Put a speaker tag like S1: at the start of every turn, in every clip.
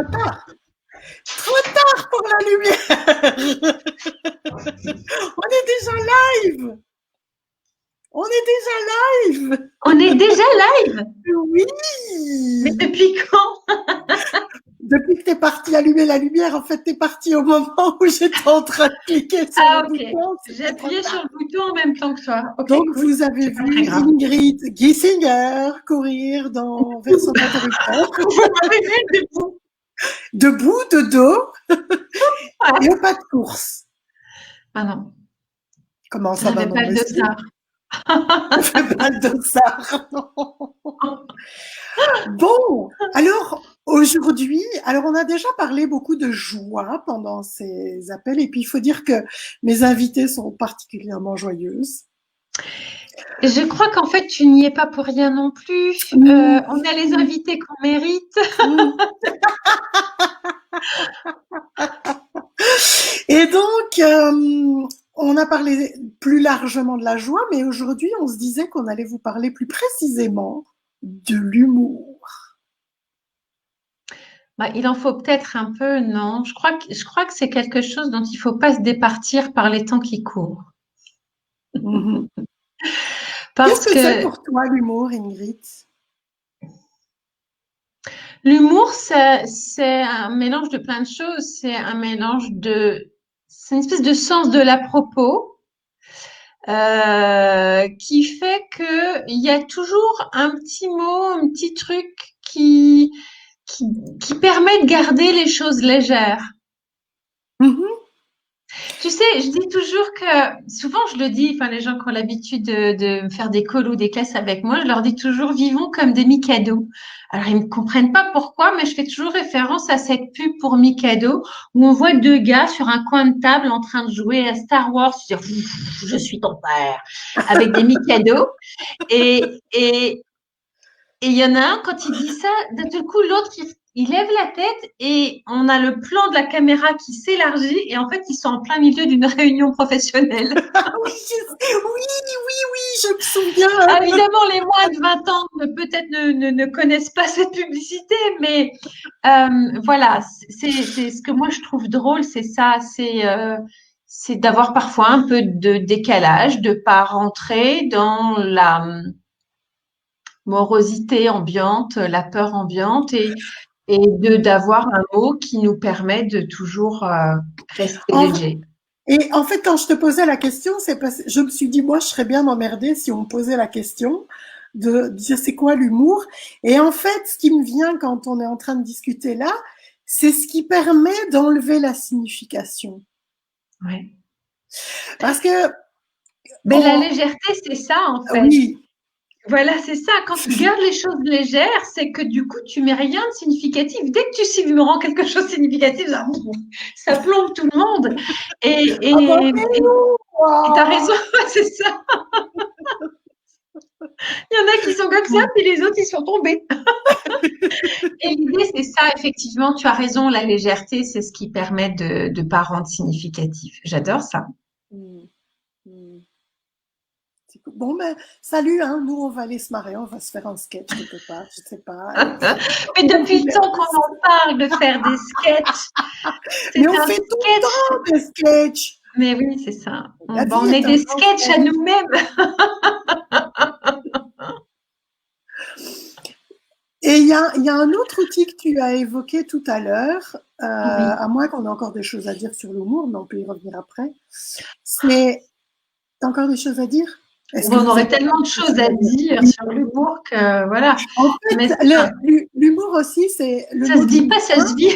S1: trop tard. Trop tard pour la lumière. On est déjà live. On est déjà live.
S2: On est déjà live.
S1: Oui.
S2: Mais depuis quand?
S1: Depuis que tu es parti allumer la lumière, en fait, tu es parti au moment où j'étais en train de cliquer sur le bouton.
S2: J'ai appuyé sur le bouton en même temps que toi. Okay,
S1: donc,
S2: cool.
S1: vous avez vu Ingrid Giesinger courir vers son interrupteur.
S2: Vous m'avez vu debout.
S1: Debout, de dos, et au pas de course.
S2: Ah non.
S1: Comment ça va, non,
S2: pas le dossard.
S1: On fait pas le dossard. Bon, alors aujourd'hui, on a déjà parlé beaucoup de joie pendant ces appels, et puis il faut dire que mes invitées sont particulièrement joyeuses.
S2: Je crois qu'en fait, tu n'y es pas pour rien non plus. On a les invités qu'on mérite.
S1: Et donc, on a parlé plus largement de la joie, mais aujourd'hui, on se disait qu'on allait vous parler plus précisément de l'humour.
S2: Bah, il en faut peut-être un peu, non? Je crois que c'est quelque chose dont il ne faut pas se départir par les temps qui courent.
S1: Mm-hmm. Qu'est-ce que c'est pour toi l'humour, Ingrid?
S2: L'humour, c'est un mélange de plein de choses. C'est une espèce de sens de l'à-propos qui fait qu'il y a toujours un petit mot, un petit truc qui permet de garder les choses légères.
S1: Mm-hmm.
S2: Tu sais, je dis toujours que, souvent je le dis, enfin les gens qui ont l'habitude de faire des calls ou des classes avec moi, je leur dis toujours vivons comme des Mikado. Alors ils ne comprennent pas pourquoi, mais je fais toujours référence à cette pub pour Mikado où on voit deux gars sur un coin de table en train de jouer à Star Wars, dire je suis ton père, avec des Mikado. Et il y en a un, quand il dit ça, d'un seul coup, l'autre, il lève la tête et on a le plan de la caméra qui s'élargit et en fait, ils sont en plein milieu d'une réunion professionnelle.
S1: Oui, je me souviens.
S2: Évidemment, les moins de 20 ans peut-être ne connaissent pas cette publicité, mais voilà, c'est ce que moi je trouve drôle, c'est ça, c'est d'avoir parfois un peu de décalage, de pas rentrer dans la morosité ambiante, la peur ambiante et d'avoir un mot qui nous permet de toujours rester léger.
S1: Et en fait, quand je te posais la question, c'est parce que je me suis dit, moi, je serais bien emmerdée si on me posait la question de dire c'est quoi l'humour. Et en fait, ce qui me vient quand on est en train de discuter là, c'est ce qui permet d'enlever la signification.
S2: Ouais.
S1: Parce que...
S2: Mais la légèreté, c'est ça, en fait.
S1: Oui.
S2: Voilà, c'est ça. Quand tu gardes les choses légères, c'est que du coup, tu mets rien de significatif. Dès que tu me rends quelque chose de significatif, ça plombe tout le monde. Et t'as raison, c'est ça. Il y en a qui sont comme ça, puis les autres, ils sont tombés. Et l'idée, c'est ça, effectivement, tu as raison, la légèreté, c'est ce qui permet de ne pas rendre significatif. J'adore ça.
S1: Bon, ben, salut, hein. Nous, on va aller se marrer, on va se faire un sketch quelque part, je sais pas.
S2: Mais depuis le temps qu'on en parle de faire des sketchs.
S1: Mais on fait tout le temps des sketchs.
S2: Mais oui, c'est ça. On est des sketchs à nous-mêmes.
S1: Et il y a un autre outil que tu as évoqué tout à l'heure, à moins qu'on ait encore des choses à dire sur l'humour, mais on peut y revenir après. T'as encore des choses à dire?
S2: On aurait tellement de choses à dire sur l'humour que voilà.
S1: En fait, l'humour aussi, c'est le
S2: ça
S1: mot.
S2: Ça se dit pas, ça se vit.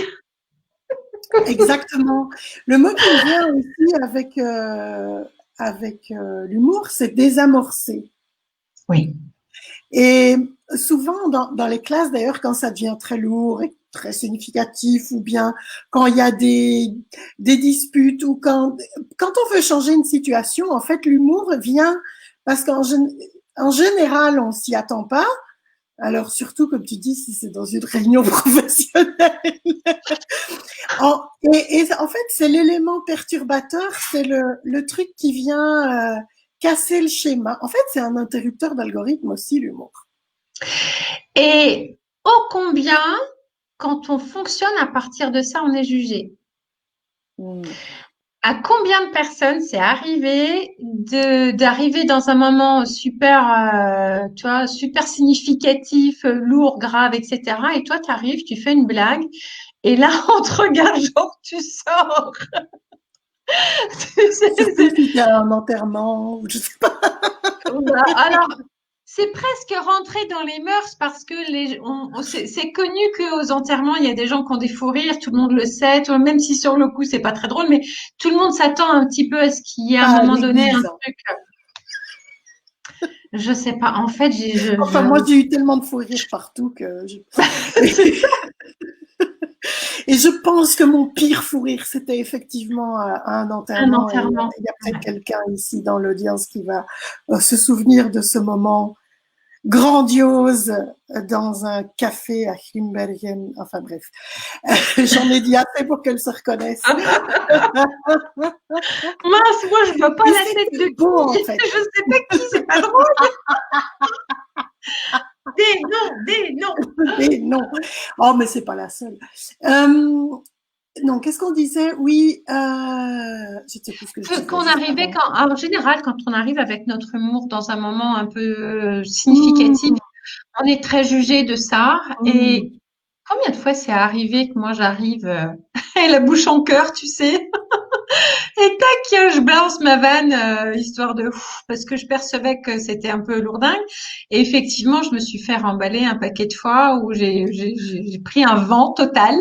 S1: Exactement. Le mot qui me vient aussi avec l'humour, c'est désamorcer.
S2: Oui.
S1: Et souvent, dans les classes, d'ailleurs, quand ça devient très lourd et très significatif, ou bien quand il y a des disputes, ou quand on veut changer une situation, en fait, l'humour vient parce qu'en général, on s'y attend pas. Alors, surtout, comme tu dis, si c'est dans une réunion professionnelle. Et en fait, c'est l'élément perturbateur, c'est le truc qui vient casser le schéma. En fait, c'est un interrupteur d'algorithme aussi, l'humour.
S2: Et ô combien, quand on fonctionne à partir de ça, on est jugé.
S1: Mm.
S2: À combien de personnes c'est arrivé d'arriver dans un moment super, tu vois, super significatif, lourd, grave, etc. Et toi, tu arrives, tu fais une blague, et là, on te regarde, genre, tu sors.
S1: Surtout si tu as un enterrement, ou je sais pas.
S2: Alors, c'est presque rentré dans les mœurs parce que c'est connu qu'aux enterrements, il y a des gens qui ont des fous rires, tout le monde le sait, même si sur le coup, c'est pas très drôle, mais tout le monde s'attend un petit peu à ce qu'il y ait à un
S1: Pas à
S2: moment donné un
S1: l'église, hein.
S2: truc. Je sais pas. En fait,
S1: Enfin, moi, j'ai eu tellement de fou rire partout que et je pense que mon pire fou rire, c'était effectivement à un
S2: un
S1: enterrement. Et
S2: enterrement.
S1: il y a peut-être
S2: Ouais.
S1: quelqu'un ici dans l'audience qui va se souvenir de ce moment grandiose dans un café à Grimbergen. Enfin bref, j'en ai dit assez pour qu'elle se reconnaisse.
S2: Mince, moi, je vois pas
S1: Mais
S2: la tête de
S1: c'était beau
S2: qui.
S1: en fait.
S2: Je sais pas qui, c'est pas drôle. Des noms, des noms.
S1: Mais non. Oh, mais c'est pas la seule. Non, qu'est-ce qu'on disait? Oui, je ne sais plus ce que je disais
S2: Qu'on
S1: juste
S2: arrivait
S1: avant.
S2: quand, en général, quand on arrive avec notre humour dans un moment un peu significatif,
S1: Mmh,
S2: on est très jugé de ça.
S1: mmh.
S2: Et combien de fois c'est arrivé que moi j'arrive et la bouche en cœur, tu sais, et tac, je balance ma vanne, histoire de ouf, parce que je percevais que c'était un peu lourdingue. Et effectivement, je me suis fait remballer un paquet de fois où j'ai pris un vent total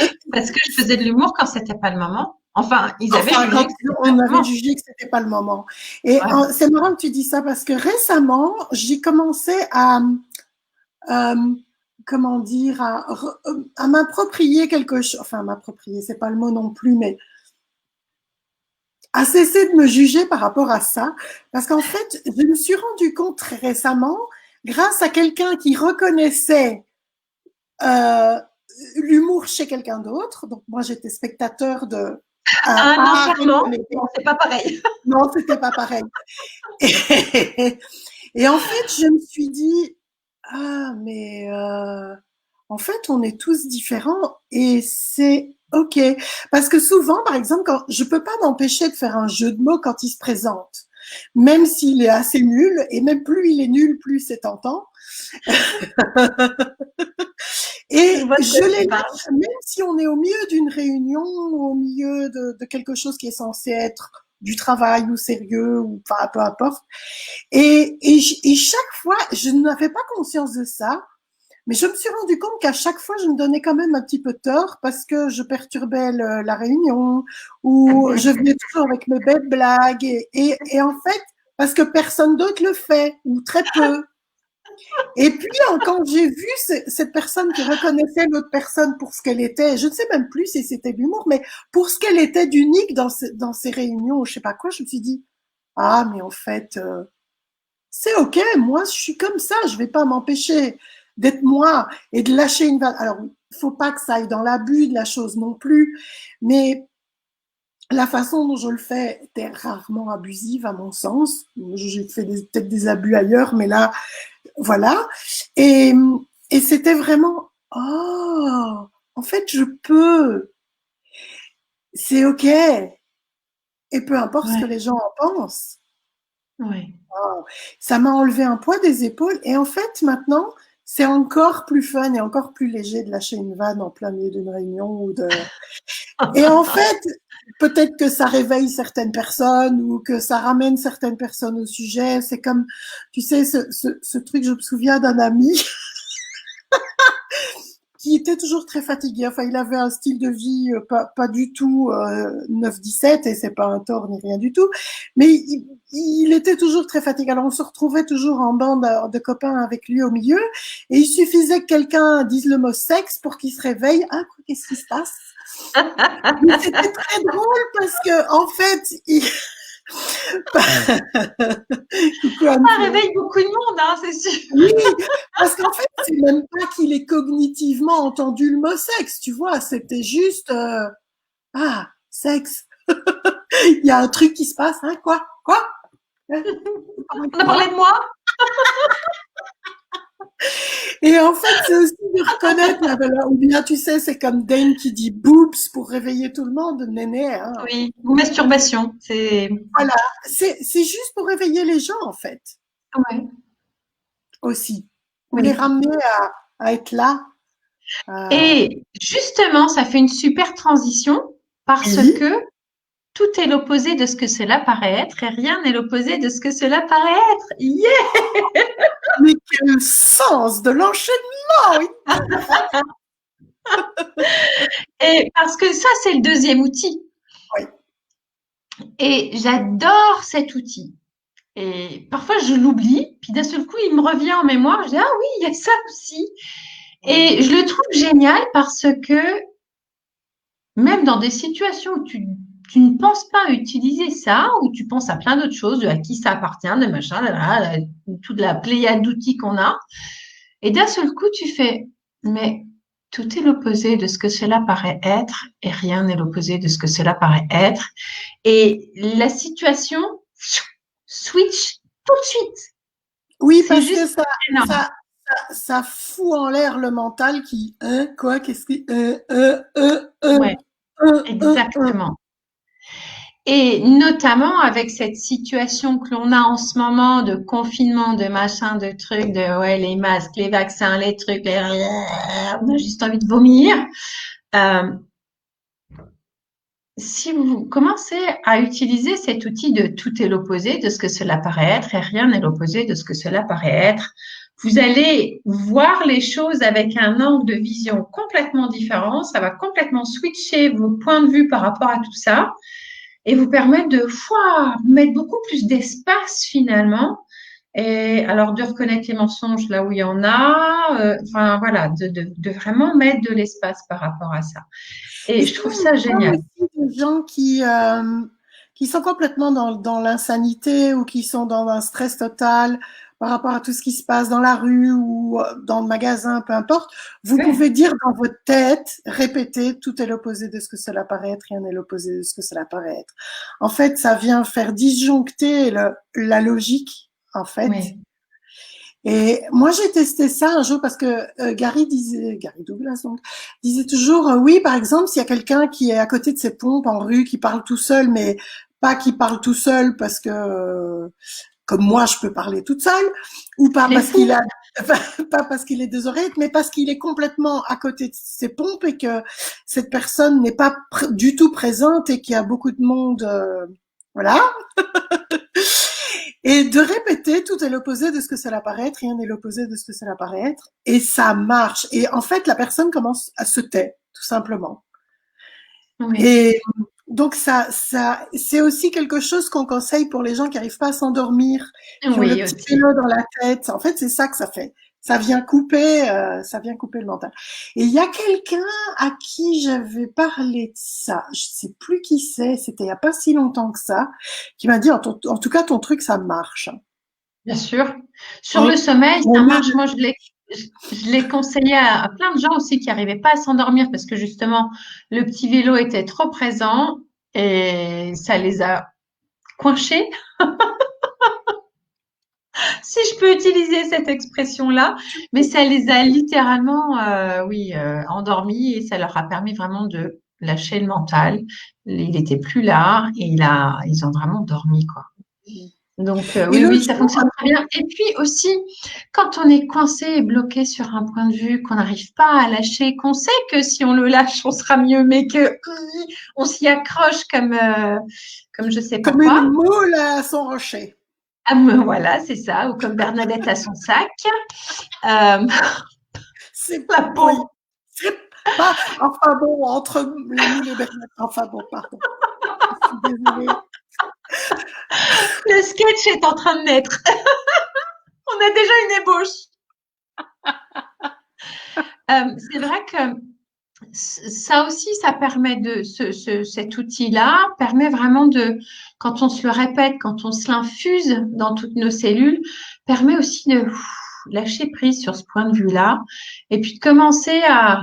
S1: Et
S2: parce que je faisais de l'humour quand c'était pas le moment. Enfin, ils avaient
S1: enfin,
S2: jugé
S1: quand
S2: que c'était pas
S1: on
S2: le
S1: avait
S2: moment.
S1: jugé que c'était pas le moment. Et
S2: Ouais.
S1: c'est marrant que tu dis ça parce que récemment, j'ai commencé euh, comment dire, à m'approprier quelque chose. Enfin, m'approprier, c'est pas le mot non plus, mais à cesser de me juger par rapport à ça. Parce qu'en fait, je me suis rendu compte très récemment, grâce à quelqu'un qui reconnaissait euh, l'humour chez quelqu'un d'autre. Donc moi, j'étais spectateur de
S2: Un enterrement,
S1: reconnaître.
S2: non, c'est pas pareil.
S1: Non, c'était pas pareil. Et, et, en fait, je me suis dit, ah, mais en fait, on est tous différents et c'est OK. Parce que souvent, par exemple, quand, je peux pas m'empêcher de faire un jeu de mots quand il se présente, même s'il est assez nul, et même plus il est nul, plus c'est tentant.
S2: Je
S1: Et
S2: vois de quoi
S1: je les
S2: tu parles.
S1: lâche, même si on est au milieu d'une réunion, au milieu de quelque chose qui est censé être du travail ou sérieux, ou enfin, peu importe. Et chaque fois, je n'avais pas conscience de ça, mais je me suis rendu compte qu'à chaque fois, je me donnais quand même un petit peu tort parce que je perturbais la réunion ou je venais toujours avec mes belles blagues. Et en fait, parce que personne d'autre le fait ou très peu. Et puis, quand j'ai vu cette personne qui reconnaissait l'autre personne pour ce qu'elle était, je ne sais même plus si c'était de l'humour, mais pour ce qu'elle était d'unique dans ces réunions ou je sais pas quoi, je me suis dit, ah, mais en fait, c'est OK, moi, je suis comme ça, je vais pas m'empêcher d'être moi et de lâcher une vanne. Alors, il faut pas que ça aille dans l'abus de la chose non plus, mais la façon dont je le fais était rarement abusive à mon sens. J'ai fait peut-être des abus ailleurs, mais là, voilà. Et, et c'était vraiment, oh, en fait, je peux, c'est OK. Et peu importe ce que
S2: Ouais,
S1: les gens en pensent.
S2: ouais.
S1: Oh, ça m'a enlevé un poids des épaules. Et en fait, maintenant, c'est encore plus fun et encore plus léger de lâcher une vanne en plein milieu d'une réunion ou de. Et en fait, peut-être que ça réveille certaines personnes ou que ça ramène certaines personnes au sujet. C'est comme, tu sais, ce truc, je me souviens d'un ami qui était toujours très fatigué. Enfin, il avait un style de vie pas du tout 9-17 et c'est pas un tort ni rien du tout. Mais il était toujours très fatigué. Alors, on se retrouvait toujours en bande de copains avec lui au milieu et il suffisait que quelqu'un dise le mot sexe pour qu'il se réveille. Ah, qu'est-ce qui se passe? Mais c'était très drôle parce que, en fait, coucou
S2: Ça
S1: Anne-Flo.
S2: réveille beaucoup de monde, hein, c'est sûr.
S1: Oui, parce qu'en fait, c'est même pas qu'il ait cognitivement entendu le mot sexe, tu vois, c'était juste ah, sexe. Il y a un truc qui se passe, hein, quoi? Hein?
S2: On a
S1: Quoi?
S2: parlé de moi.
S1: Et en fait, c'est aussi de reconnaître, ou bien tu sais, c'est comme Dane qui dit boobs pour réveiller tout le monde, néné, hein.
S2: Oui, ou masturbation, c'est
S1: Voilà, c'est juste pour réveiller les gens, en fait,
S2: ouais,
S1: aussi. Ou les
S2: oui.
S1: ramener à être là.
S2: Et justement, ça fait une super transition parce
S1: Oui,
S2: que tout est l'opposé de ce que cela paraît être et rien n'est l'opposé de ce que cela paraît être. Yeah!
S1: mais quel sens de l'enchaînement! Oui.
S2: Et parce que ça, c'est le deuxième outil.
S1: Oui.
S2: Et j'adore cet outil. Et parfois, je l'oublie, puis d'un seul coup, il me revient en mémoire. Je dis, ah oui, il y a ça aussi. Et je le trouve génial parce que même dans des situations où tu ne penses pas utiliser ça, où tu penses à plein d'autres choses, de à qui ça appartient, de machin, toute la pléiade d'outils qu'on a, et d'un seul coup, tu fais, mais tout est l'opposé de ce que cela paraît être, et rien n'est l'opposé de ce que cela paraît être. Et la situation switch tout de suite.
S1: Oui,
S2: C'est
S1: parce que
S2: juste énorme.
S1: ça, ça fout en l'air le mental qui, hein, quoi, qu'est-ce qui,
S2: Ouais,
S1: un.
S2: exactement. Et notamment avec cette situation que l'on a en ce moment de confinement, de machin, de trucs, de ouais, les masques, les vaccins, les trucs, on a juste envie de vomir. Euh, si vous commencez à utiliser cet outil de tout est l'opposé de ce que cela paraît être et rien n'est l'opposé de ce que cela paraît être, vous allez voir les choses avec un angle de vision complètement différent. Ça va complètement switcher vos points de vue par rapport à tout ça et vous permettre de mettre beaucoup plus d'espace finalement. Et alors de reconnaître les mensonges là où il y en a, enfin voilà, de vraiment mettre de l'espace par rapport à ça.
S1: Et
S2: Et je
S1: souvent,
S2: trouve
S1: on
S2: ça
S1: parle
S2: génial.
S1: aussi de gens qui sont complètement dans l'insanité ou qui sont dans un stress total par rapport à tout ce qui se passe dans la rue ou dans le magasin, peu importe. Vous
S2: Ouais,
S1: pouvez dire dans votre tête, répéter, tout est l'opposé de ce que cela paraît être, rien n'est l'opposé de ce que cela paraît être. En fait, ça vient faire disjoncter la logique, en fait.
S2: oui.
S1: Et moi, j'ai testé ça un jour parce que Gary Douglas donc, disait toujours, oui, par exemple, s'il y a quelqu'un qui est à côté de ses pompes en rue, qui parle tout seul, mais pas qui parle tout seul parce que, comme moi, je peux parler toute seule, ou pas
S2: Les
S1: parce qu'il
S2: fous.
S1: a, pas parce qu'il est deux oreilles, mais parce qu'il est complètement à côté de ses pompes et que cette personne n'est pas du tout présente et qu'il y a beaucoup de monde, voilà. Et de répéter, tout est l'opposé de ce que cela paraît être, rien n'est l'opposé de ce que cela paraît être. Et ça marche. Et en fait, la personne commence à se taire, tout simplement.
S2: Oui,
S1: Et donc, c'est aussi quelque chose qu'on conseille pour les gens qui n'arrivent pas à s'endormir, qui ont le
S2: oui
S1: petit
S2: aussi.
S1: vélo dans la tête. En fait, c'est ça que ça fait. Ça vient couper le mental. Et il y a quelqu'un à qui j'avais parlé de ça. Je sais plus qui c'est. C'était il y a pas si longtemps que ça, qui m'a dit, en tout cas, ton truc, ça marche.
S2: Bien sûr. Sur le
S1: On,
S2: sommeil,
S1: on
S2: ça
S1: met
S2: marche. Moi, je l'ai conseillé à plein de gens aussi qui n'arrivaient pas à s'endormir parce que justement, le petit vélo était trop présent et ça les a coinchés, si je peux utiliser cette expression-là. Mais ça les a littéralement, oui, endormis et ça leur a permis vraiment de lâcher le mental. Il n'était plus là et ils ont vraiment dormi, quoi. Donc,
S1: Et
S2: oui,
S1: l'autre
S2: oui, ça
S1: jour,
S2: fonctionne très bien. Et puis aussi, quand on est coincé et bloqué sur un point de vue, qu'on n'arrive pas à lâcher, qu'on sait que si on le lâche, on sera mieux, mais que on s'y accroche comme je sais pas
S1: comme une
S2: quoi.
S1: moule à son rocher.
S2: Ah, ben voilà, c'est ça. Ou comme Bernadette à son sac. Euh,
S1: C'est,
S2: la
S1: oui,
S2: peau.
S1: c'est pas, enfin bon, entre la moule et Bernard, enfin bon, pardon. Je suis désolée.
S2: Le sketch est en train de naître. On a déjà une ébauche. C'est vrai que ça aussi, ça permet cet outil-là permet vraiment quand on se le répète, quand on se l'infuse dans toutes nos cellules, permet aussi de lâcher prise sur ce point de vue-là et puis de commencer à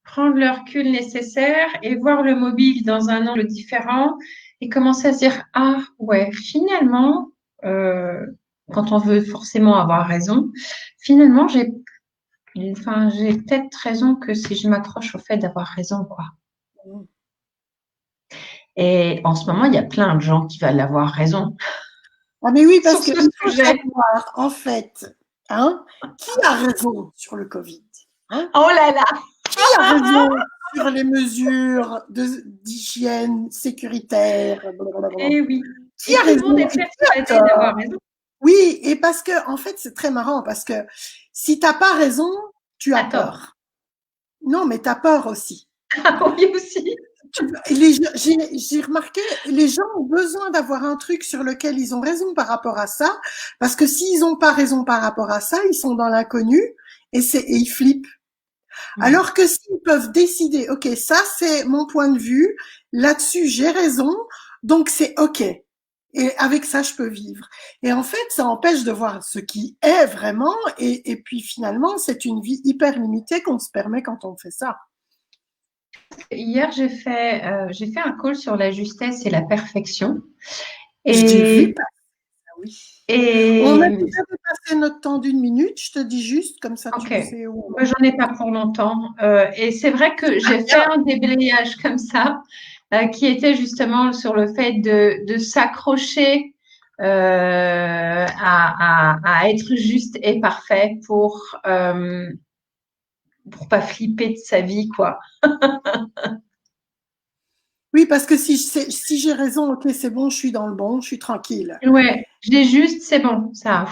S2: prendre le recul nécessaire et voir le mobile dans un angle différent et commencer à se dire, ah ouais, finalement, euh, quand on veut forcément avoir raison, finalement, j'ai peut-être raison que si je m'accroche au fait d'avoir raison, quoi. Et en ce moment, il y a plein de gens qui veulent avoir raison
S1: Ah mais oui,
S2: sur
S1: parce qu'il
S2: ce
S1: faut
S2: sujet.
S1: savoir, en fait, hein, qui a raison sur le Covid, hein?
S2: Oh là là!
S1: Qui a raison sur les mesures d'hygiène sécuritaire, blablabla.
S2: Eh oui.
S1: Qui
S2: Et
S1: a
S2: tout le monde
S1: raison
S2: est
S1: et qui a
S2: persuadé d'avoir
S1: tort?
S2: raison.
S1: Oui, et parce que, en fait, c'est très marrant parce que si t'as pas raison, tu as
S2: À tort.
S1: peur. Non, mais t'as peur aussi.
S2: Ah oui aussi.
S1: J'ai remarqué, les gens ont besoin d'avoir un truc sur lequel ils ont raison par rapport à ça, parce que s'ils n'ont pas raison par rapport à ça, ils sont dans l'inconnu et ils flippent. Alors que s'ils peuvent décider, ok, ça c'est mon point de vue, là-dessus j'ai raison, donc c'est ok. Et avec ça, je peux vivre. Et en fait, ça empêche de voir ce qui est vraiment. Et puis finalement, c'est une vie hyper limitée qu'on se permet quand on fait ça.
S2: Hier, j'ai fait un call sur la justesse et la perfection.
S1: J'ai vu
S2: Et,
S1: passer, oui. On a
S2: et
S1: déjà dépassé notre temps d'une minute. Je te dis juste, comme ça
S2: ok,
S1: tu sais où on
S2: moi, j'en ai pas pour longtemps. Et c'est vrai que
S1: va.
S2: j'ai fait un déblayage comme ça, qui était justement sur le fait de s'accrocher à être juste et parfait pour pas flipper de sa vie, quoi.
S1: Oui, parce que si j'ai raison, ok, c'est bon, je suis dans le bon, je suis tranquille.
S2: Ouais, j'ai juste, c'est bon, ça,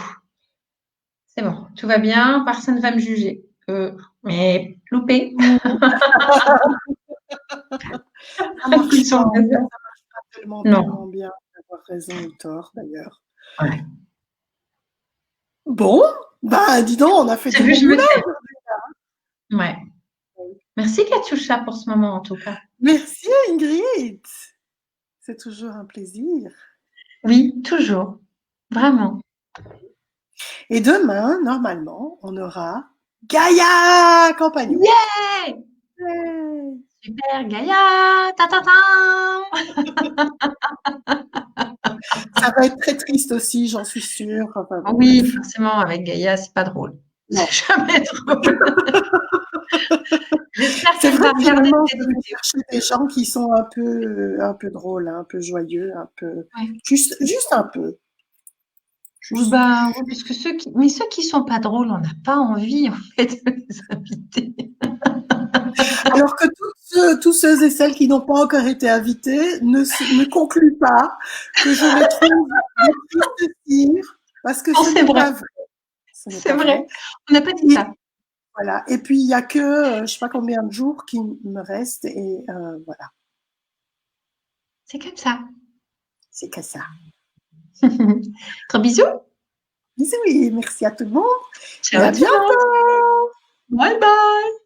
S2: c'est bon, tout va bien, personne ne va me juger. Mais loupé.
S1: Ça marche
S2: Sur
S1: pas,
S2: le
S1: en fait,
S2: gazon.
S1: ça marche pas tellement,
S2: Non.
S1: tellement bien d'avoir raison ou tort, d'ailleurs.
S2: Ouais.
S1: Bon, bah dis donc, on a fait
S2: C'est
S1: du
S2: vu,
S1: bon
S2: je me
S1: boulot.
S2: tais. Ouais. Merci Katioucha pour ce moment en tout cas.
S1: Merci Ingrid. C'est toujours un plaisir.
S2: Oui, toujours. Vraiment.
S1: Et demain, normalement, on aura Gaïa Compagnon.
S2: Yeah!
S1: Ouais.
S2: Super Gaïa! Ta ta ta!
S1: Ça va être très triste aussi, j'en suis sûre. Enfin bon,
S2: Oui,
S1: bref.
S2: forcément, avec Gaïa, c'est pas drôle.
S1: Non.
S2: C'est jamais drôle. J'espère
S1: C'est
S2: qu'elle
S1: vrai
S2: va
S1: que
S2: regarder
S1: finalement,
S2: cette
S1: je vais
S2: vidéo.
S1: chercher des gens qui sont un peu drôles, hein, un peu joyeux, un peu,
S2: Ouais.
S1: juste un peu.
S2: Oui,
S1: Juste.
S2: bah, oui, puisque mais ceux qui sont pas drôles, on n'a pas envie, en fait, de les inviter.
S1: Alors que tous ceux et celles qui n'ont pas encore été invités ne concluent pas que je les trouve des tristes cires, parce que
S2: Non,
S1: ce
S2: c'est
S1: n'est
S2: vrai.
S1: pas vrai. Ce n'est
S2: C'est
S1: pas
S2: vrai.
S1: vrai.
S2: On n'a pas dit
S1: Et
S2: ça.
S1: voilà. Et puis, il y a que, je sais pas combien de jours qui me restent et voilà.
S2: C'est comme ça.
S1: C'est que ça.
S2: Gros bisous.
S1: Bisous et merci à tout le monde et
S2: Ciao
S1: à
S2: tout le
S1: bientôt!
S2: monde. Bye bye.